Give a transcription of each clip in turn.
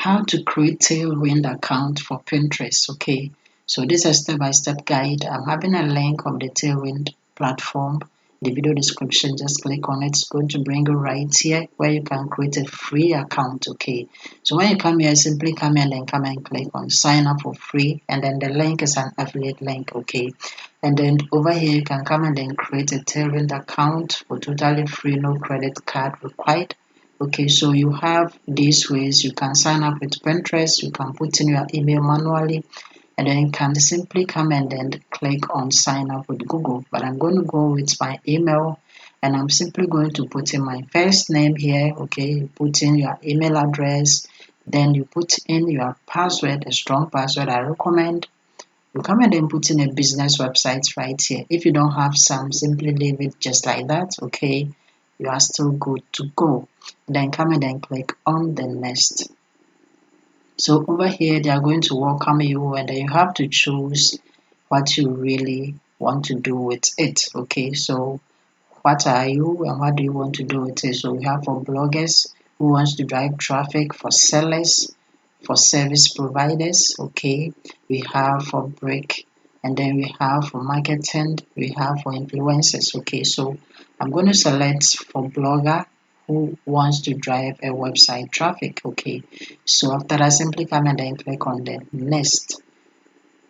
how to create Tailwind account for Pinterest. Okay, so this is a step-by-step guide. I'm having a link of the Tailwind platform in the video description. Just click on it. It's going to bring you right here where you can create a free account. Okay, so when you come here, simply come here and then come and click on sign up for free, and then the link is an affiliate link. Okay, and then over here you can come and then create a Tailwind account for totally free, no credit card required. Okay, so you have these ways. You can sign up with Pinterest, you can put in your email manually, and then you can simply come and then click on sign up with Google. But I'm going to go with my email, and I'm simply going to put in my first name here. Okay, you put in your email address, then you put in your password, a strong password I recommend. You come and then put in a business website right here. If you don't have some, simply leave it just like that. Okay, you are still good to go. Then come and then click on the next. So over here they are going to welcome you, and then you have to choose what you really want to do with it. Okay, so what are you and what do you want to do with it? So we have for bloggers who wants to drive traffic, for sellers, for service providers. Okay, we have for break, and then we have for marketing, we have for influencers. Okay, so I'm going to select for blogger who wants to drive a website traffic. Okay, so after that, simply come and then click on the next.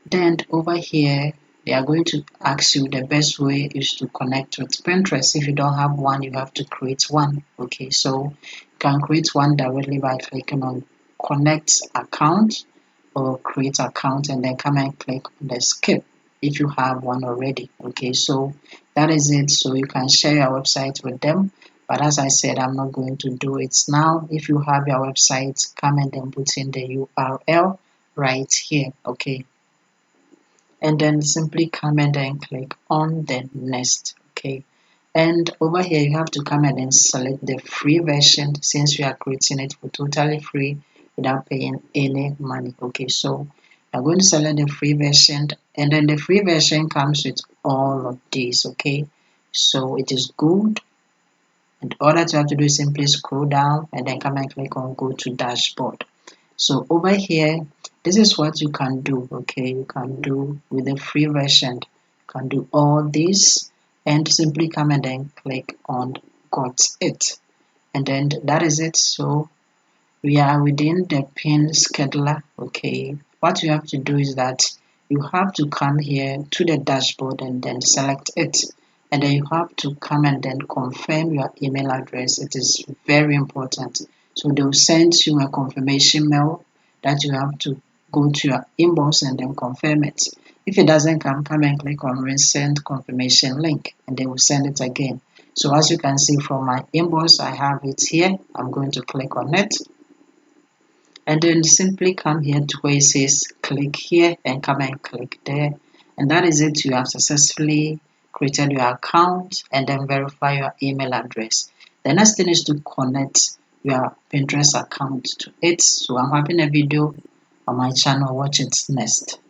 Then over here they are going to ask you the best way is to connect with Pinterest. If you don't have one, you have to create one. Okay, so you can create one directly by clicking on connect account or create account, and then come and click on the skip if you have one already. Okay, so that is it. So you can share your website with them, but as I said, I'm not going to do it now. If you have your website, come and then put in the URL right here. Okay, and then simply come and then click on the next. Okay, and over here you have to come and then select the free version, since we are creating it for totally free without paying any money. Okay, so I'm going to select the free version, and then the free version comes with all of these. Okay, so it is good, and all that you have to do is simply scroll down and then come and click on go to dashboard. So over here, this is what you can do. Okay, you can do with the free version. You can do all this and simply come and then click on got it, and then that is it. So we are within the pin scheduler. Okay, what you have to do is that you have to come here to the dashboard and then select it, and then you have to come and then confirm your email address. It is very important. So they'll send you a confirmation mail that you have to go to your inbox and then confirm it. If it doesn't come and click on resend confirmation link, and they will send it again. So as you can see from my inbox, I have it here. I'm going to click on it, and then simply come here to where it says click here and come and click there, and that is it. You have successfully created your account and then verify your email address. The next thing is to connect your Pinterest account to it. So I'm having a video on my channel. Watch it next.